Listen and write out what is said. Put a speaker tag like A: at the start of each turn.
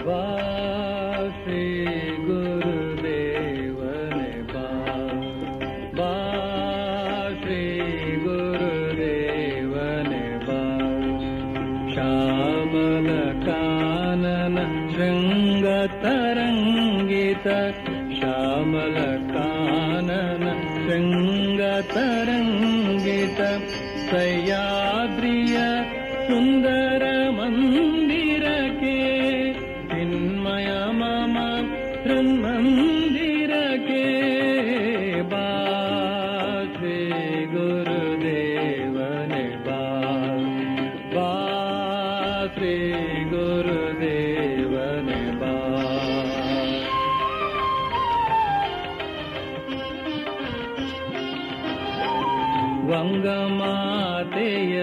A: ಬಾ ಶ್ರೀ ಗುರುದೇವನೇ ಬಾ, ಬಾ ಶ್ರೀ ಗುರುದೇವನೇ ಬಾ. ಶ್ಯಾಮಲ ಕಾನನ ಶೃಂಗ ತರಂಗಿತ, ಶ್ಯಾಮಲ ಕಾನನ ಶೃಂಗ ತರಂಗಿತ, ಸಹ್ಯಾದ್ರಿಯ ಸುಂದರ ಮಂದಿರಕ್ಕೆ, ಚಿನ್ಮಯ ಮಮ ಹೃನ್ಮಂದಿರಕ್ಕೆ. ಬಾ ಶ್ರೀ ಗುರುದೇವನೇ ಬಾ, ಬಾ ಶ್ರೀ ಗುರುದೇವನೇ ಬಾ. ವಂಗಮಾತೆಯ